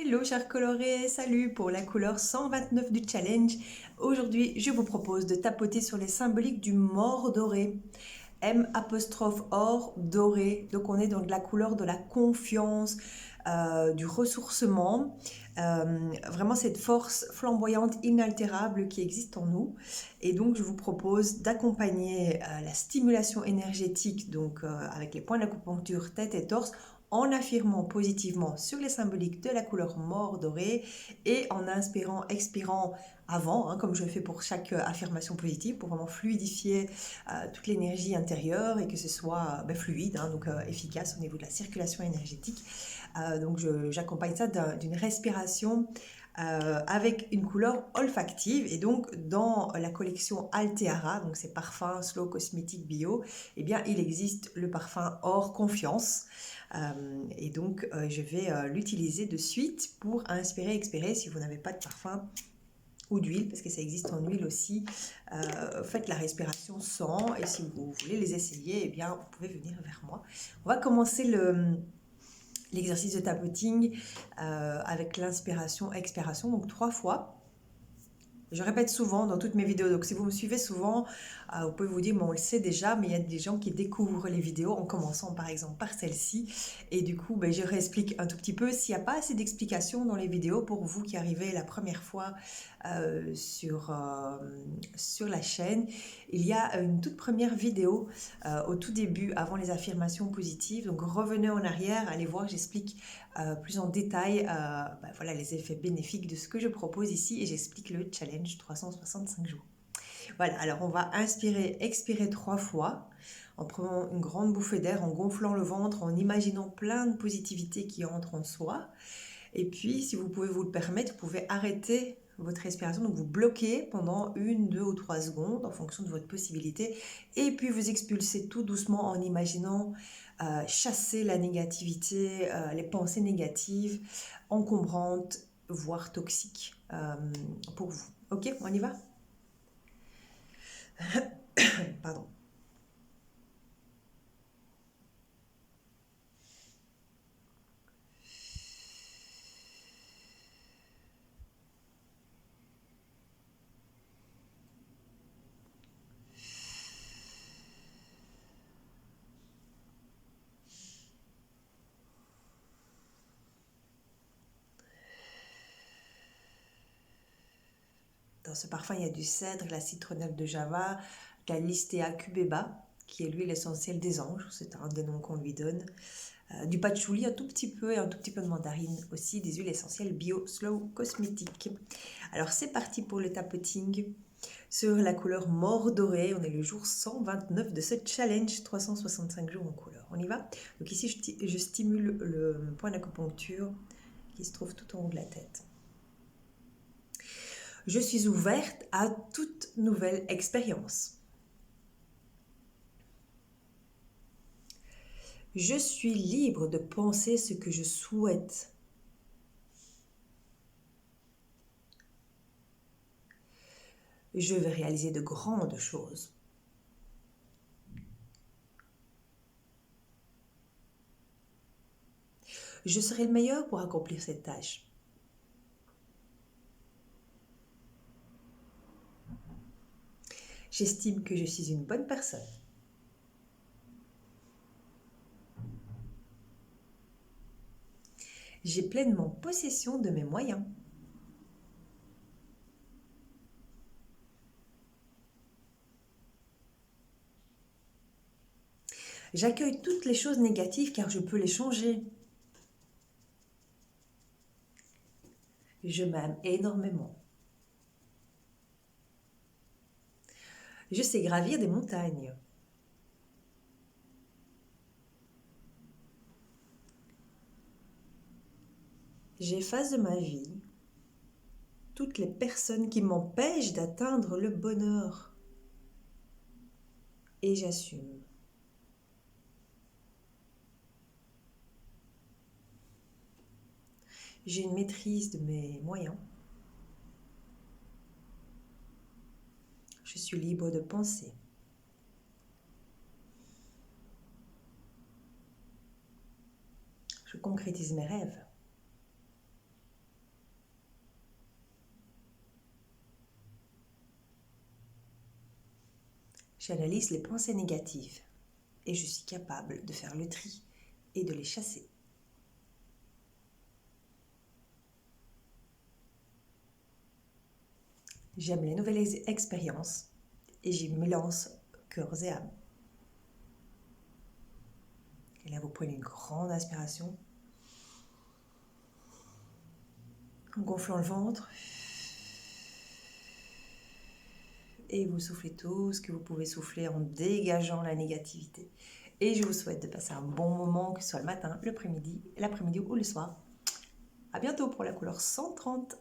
Hello chers colorés, salut pour la couleur 129 du challenge. Aujourd'hui, je vous propose de tapoter sur les symboliques du mort doré. M apostrophe or doré. Donc on est dans de la couleur de la confiance, du ressourcement. Vraiment cette force flamboyante, inaltérable qui existe en nous. Et donc je vous propose d'accompagner la stimulation énergétique donc avec les points d'acupuncture tête et torse en affirmant positivement sur les symboliques de la couleur mort doré et en inspirant, expirant avant, comme je le fais pour chaque affirmation positive, pour vraiment fluidifier toute l'énergie intérieure et que ce soit fluide, donc efficace au niveau de la circulation énergétique. Donc j'accompagne ça d'une respiration avec une couleur olfactive. Et donc dans la collection Alteara, donc ces parfums slow cosmétique bio, eh bien il existe le parfum Or Confiance. Et donc je vais l'utiliser de suite pour inspirer, expirer. Si vous n'avez pas de parfum ou d'huile, parce que ça existe en huile aussi, faites la respiration sans, et si vous voulez les essayer, eh bien vous pouvez venir vers moi. On va commencer l'exercice de tapoting avec l'inspiration, expiration, donc 3 fois. Je répète souvent dans toutes mes vidéos, donc si vous me suivez souvent, vous pouvez vous dire, mais on le sait déjà, mais il y a des gens qui découvrent les vidéos en commençant par exemple par celle-ci. Et du coup, je réexplique un tout petit peu. S'il n'y a pas assez d'explications dans les vidéos pour vous qui arrivez la première fois sur la chaîne, il y a une toute première vidéo au tout début, avant les affirmations positives. Donc revenez en arrière, allez voir, j'explique plus en détail voilà, les effets bénéfiques de ce que je propose ici et j'explique le challenge 365 jours. Voilà, alors on va inspirer, expirer 3 fois en prenant une grande bouffée d'air, en gonflant le ventre, en imaginant plein de positivité qui entre en soi. Et puis, si vous pouvez vous le permettre, vous pouvez arrêter votre respiration, donc vous bloquez pendant 1, 2 ou 3 secondes en fonction de votre possibilité, et puis vous expulsez tout doucement en imaginant chasser la négativité, les pensées négatives, encombrantes, voire toxiques pour vous. Ok, on y va? Pardon. Dans ce parfum, il y a du cèdre, la citronnelle de Java, de la Listea cubeba, qui est l'huile essentielle des anges, c'est un des noms qu'on lui donne. Du patchouli un tout petit peu et un tout petit peu de mandarine aussi, des huiles essentielles bio slow cosmétiques. Alors c'est parti pour le tapoting sur la couleur mort doré. On est le jour 129 de ce challenge 365 jours en couleur. On y va? Donc ici je stimule le point d'acupuncture qui se trouve tout en haut de la tête. Je suis ouverte à toute nouvelle expérience. Je suis libre de penser ce que je souhaite. Je vais réaliser de grandes choses. Je serai le meilleur pour accomplir cette tâche. J'estime que je suis une bonne personne. J'ai pleinement possession de mes moyens. J'accueille toutes les choses négatives car je peux les changer. Je m'aime énormément. Je sais gravir des montagnes. J'efface de ma vie toutes les personnes qui m'empêchent d'atteindre le bonheur. Et j'assume. J'ai une maîtrise de mes moyens. Je suis libre de penser. Je concrétise mes rêves. J'analyse les pensées négatives et je suis capable de faire le tri et de les chasser. J'aime les nouvelles expériences et j'y me lance cœur et âme. Et là, vous prenez une grande inspiration en gonflant le ventre. Et vous soufflez tout ce que vous pouvez souffler en dégageant la négativité. Et je vous souhaite de passer un bon moment, que ce soit le matin, l'après-midi ou le soir. À bientôt pour la couleur 130.